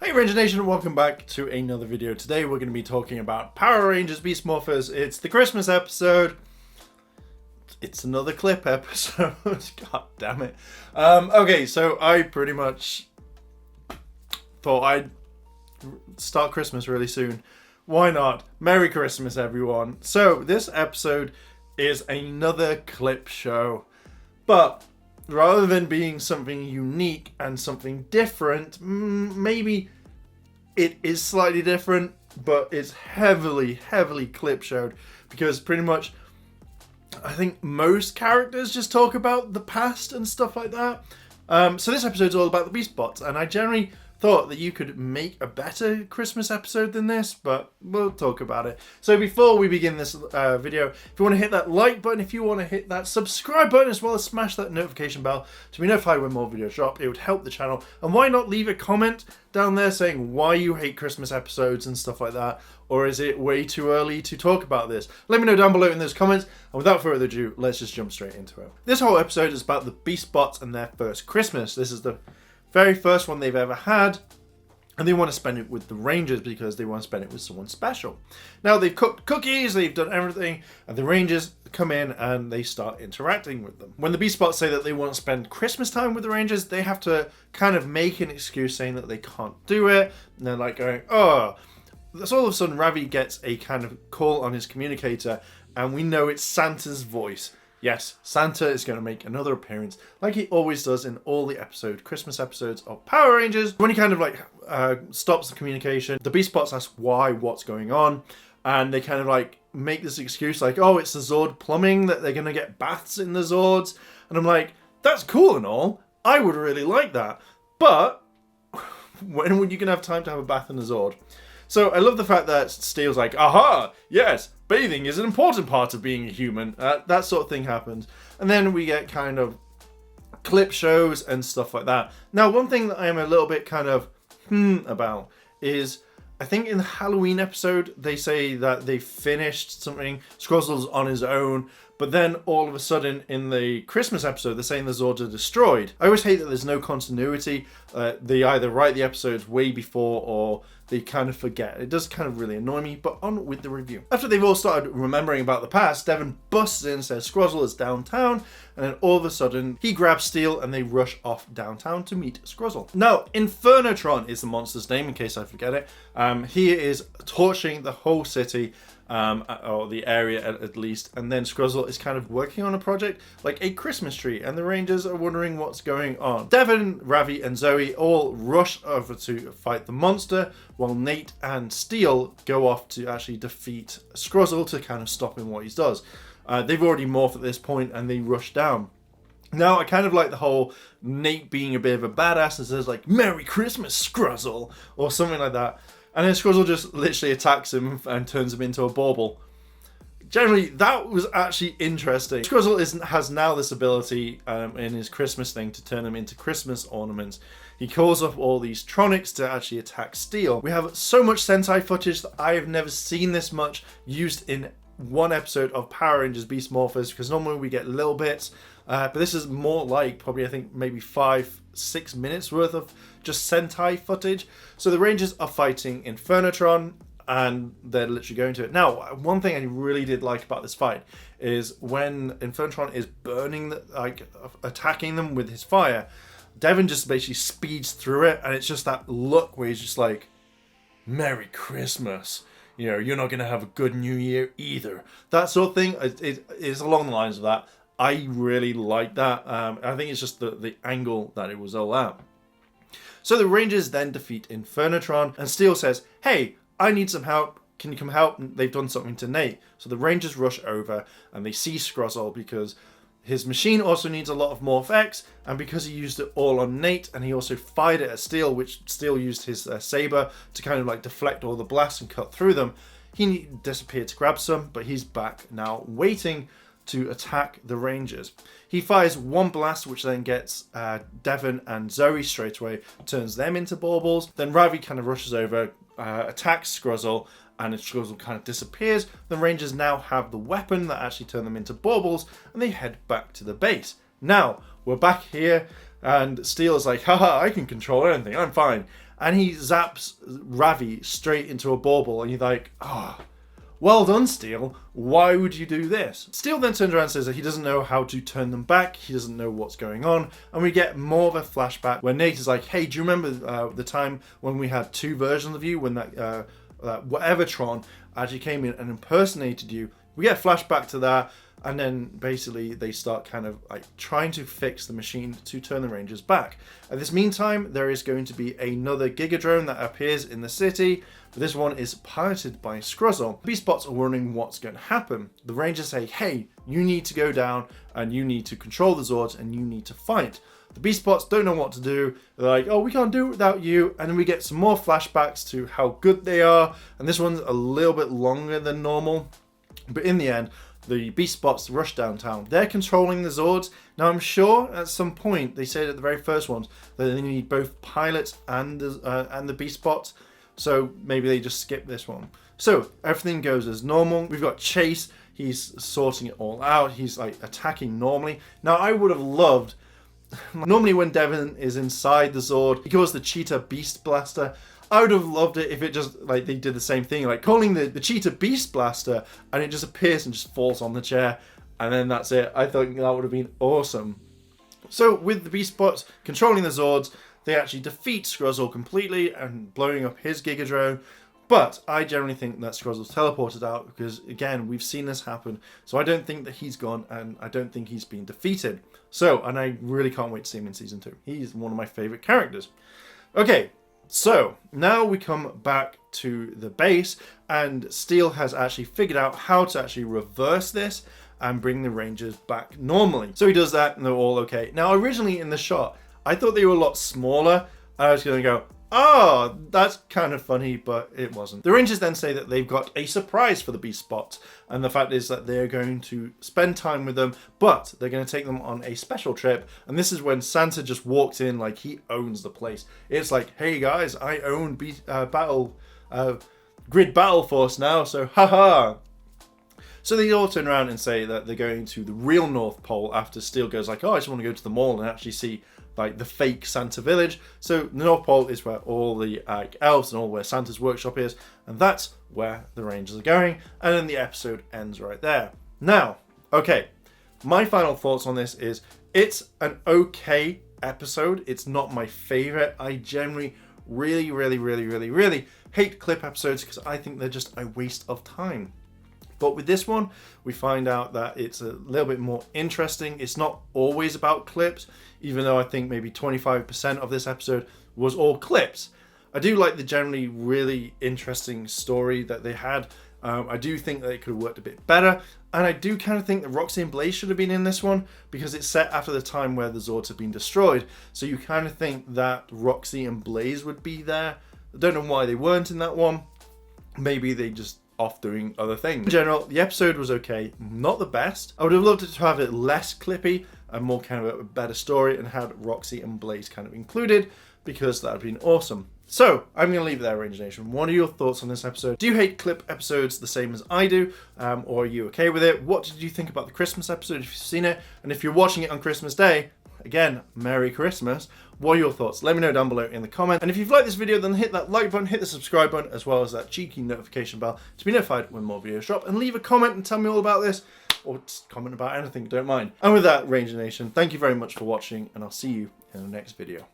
Hey Ranger Nation, and welcome back to another video. Today we're going to be talking about Power Rangers Beast Morphers. It's the Christmas episode. It's another clip episode. God damn it. Okay, so I pretty much thought I'd start Christmas really soon. Why not? Merry Christmas, everyone. So this episode is another clip show, but rather than being something unique and something different, maybe it is slightly different, but it's heavily clip showed, because pretty much I think most characters just talk about the past and stuff like that. So this episode's all about the Beast Bots, and I generally thought that you could make a better Christmas episode than this, but we'll talk about it. So before we begin this video, if you want to hit that like button, if you want to hit that subscribe button, as well as smash that notification bell to be notified when more videos drop, it would help the channel. And why not leave a comment down there saying why you hate Christmas episodes and stuff like that, or is it way too early to talk about this? Let me know down below in those comments, and without further ado, let's just jump straight into it. This whole episode is about the Beast Bots and their first Christmas. This is the very first one they've ever had, and they want to spend it with the Rangers because they want to spend it with someone special. Now they've cooked cookies, they've done everything, and the Rangers come in and they start interacting with them. When the Beast Bots say that they want to spend Christmas time with the Rangers, they have to kind of make an excuse saying that they can't do it, and they're like going, oh. So all of a sudden Ravi gets a kind of call on his communicator, and we know it's Santa's voice. Yes, Santa is going to make another appearance, like he always does in all the Christmas episodes of Power Rangers. When he kind of like stops the communication, the Beast Bots ask what's going on, and they kind of like make this excuse like, oh, it's the Zord plumbing, that they're going to get baths in the Zords. And I'm like, that's cool and all. I would really like that. But when would you gonna have time to have a bath in the Zord? So I love the fact that Steel's like, aha, yes, bathing is an important part of being a human. That sort of thing happens. And then we get kind of clip shows and stuff like that. Now, one thing that I am a little bit kind of about is, I think in the Halloween episode, they say that they finished something, Scrozzle's on his own, but then all of a sudden in the Christmas episode, they're saying the Zords are destroyed. I always hate that there's no continuity. They either write the episodes way before or they kind of forget. It does kind of really annoy me, but on with the review. After they've all started remembering about the past, Devon busts in, says Scrozzle is downtown, and then all of a sudden he grabs Steel and they rush off downtown to meet Scrozzle. Now, Infernotron is the monster's name, in case I forget it. He is torching the whole city, or the area at least, and then Scrozzle is kind of working on a project like a Christmas tree, and the Rangers are wondering what's going on. Devon, Ravi, and Zoe all rush over to fight the monster, while Nate and Steel go off to actually defeat Scrozzle to kind of stop him what he does. They've already morphed at this point and they rush down. Now, I kind of like the whole Nate being a bit of a badass and says like, Merry Christmas, Scrozzle, or something like that. And then Scrozzle just literally attacks him and turns him into a bauble. Generally, that was actually interesting. Scrozzle has now this ability in his Christmas thing to turn them into Christmas ornaments. He calls up all these Tronics to actually attack Steel. We have so much Sentai footage that I have never seen this much used in one episode of Power Rangers Beast Morphers, because normally we get little bits, but this is more like probably, I think, maybe 5-6 minutes worth of just Sentai footage. So the Rangers are fighting Infernotron, and they're literally going to it. Now, one thing I really did like about this fight is when Infernotron is burning, attacking them with his fire, Devon just basically speeds through it, and it's just that look where he's just like, Merry Christmas. You know, you're not going to have a good New Year either. That sort of thing is along the lines of that. I really like that. I think it's just the angle that it was all at. So the Rangers then defeat Infernotron, and Steel says, hey, I need some help. Can you come help? And they've done something to Nate. So the Rangers rush over, and they see Scrozzle because his machine also needs a lot of Morph X, and because he used it all on Nate, and he also fired it at Steel, which Steel used his saber to kind of like deflect all the blasts and cut through them, he disappeared to grab some, but he's back now waiting to attack the Rangers. He fires one blast, which then gets Devon and Zoe straight away, turns them into baubles. Then Ravi kind of rushes over, attacks Scrozzle, and Scrozzle kind of disappears. The Rangers now have the weapon that actually turned them into baubles, and they head back to the base. Now, we're back here. And Steel is like, haha, I can control anything, I'm fine. And he zaps Ravi straight into a bauble, and you're like, oh, well done, Steel. Why would you do this? Steel then turns around and says that he doesn't know how to turn them back. He doesn't know what's going on. And we get more of a flashback where Nate is like, hey, do you remember the time when we had two versions of you, when that whatever Tron actually came in and impersonated you? We get a flashback to that. And then basically they start kind of like trying to fix the machine to turn the Rangers back. At this meantime, there is going to be another Gigadrone that appears in the city, but this one is piloted by Scrozzle. The Beastbots are wondering what's going to happen. The Rangers say, hey, you need to go down and you need to control the Zords and you need to fight. The Beastbots don't know what to do. They're like, oh, we can't do it without you. And then we get some more flashbacks to how good they are. And this one's a little bit longer than normal. But in the end, the Beastbots rush downtown. They're controlling the Zords. Now, I'm sure at some point, they said at the very first ones, that they need both pilots and the Beastbots. So maybe they just skip this one. So everything goes as normal. We've got Chase. He's sorting it all out. He's like attacking normally. Now, I would have loved... Normally when Devon is inside the Zord, he calls the Cheetah Beast Blaster. I would have loved it if it just, like, they did the same thing, like calling the Cheetah Beast Blaster, and it just appears and just falls on the chair, and then that's it. I thought that would have been awesome. So with the Beastbots controlling the Zords, they actually defeat Scrozzle completely and blowing up his Gigadrone. But I generally think that Scrozzle's teleported out because, again, we've seen this happen. So I don't think that he's gone, and I don't think he's been defeated. So, and I really can't wait to see him in Season 2. He's one of my favourite characters. Okay, so now we come back to the base, and Steel has actually figured out how to actually reverse this and bring the Rangers back normally. So he does that, and they're all okay. Now, originally in the shot, I thought they were a lot smaller. I was going to go, oh, that's kind of funny, but it wasn't. The Rangers then say that they've got a surprise for the Beastbots, and the fact is that they're going to spend time with them, but they're going to take them on a special trip, and this is when Santa just walks in like he owns the place. It's like, hey guys, I own Grid Battle Force now, so haha. So they all turn around and say that they're going to the real North Pole after Steel goes like, oh, I just want to go to the mall and actually see like the fake Santa village. So the North Pole is where all the elves and all where Santa's workshop is, and that's where the Rangers are going. And then the episode ends right there. Now, okay, my final thoughts on this is it's an okay episode. It's not my favorite. I generally really hate clip episodes because I think they're just a waste of time. But with this one, we find out that it's a little bit more interesting. It's not always about clips, even though I think maybe 25% of this episode was all clips. I do like the generally really interesting story that they had. I do think that it could have worked a bit better. And I do kind of think that Roxy and Blaze should have been in this one because it's set after the time where the Zords have been destroyed. So you kind of think that Roxy and Blaze would be there. I don't know why they weren't in that one. Maybe they just off doing other things. In general, the episode was okay, not the best. I would have loved it to have it less clippy and more kind of a better story and had Roxy and Blaze kind of included because that would have been awesome. So I'm going to leave it there, Ranger Nation. What are your thoughts on this episode? Do you hate clip episodes the same as I do? Or are you okay with it? What did you think about the Christmas episode if you've seen it? And if you're watching it on Christmas Day, again, Merry Christmas. What are your thoughts? Let me know down below in the comments. And if you've liked this video, then hit that like button, hit the subscribe button, as well as that cheeky notification bell to be notified when more videos drop. And leave a comment and tell me all about this, or just comment about anything, don't mind. And with that, Ranger Nation, thank you very much for watching, and I'll see you in the next video.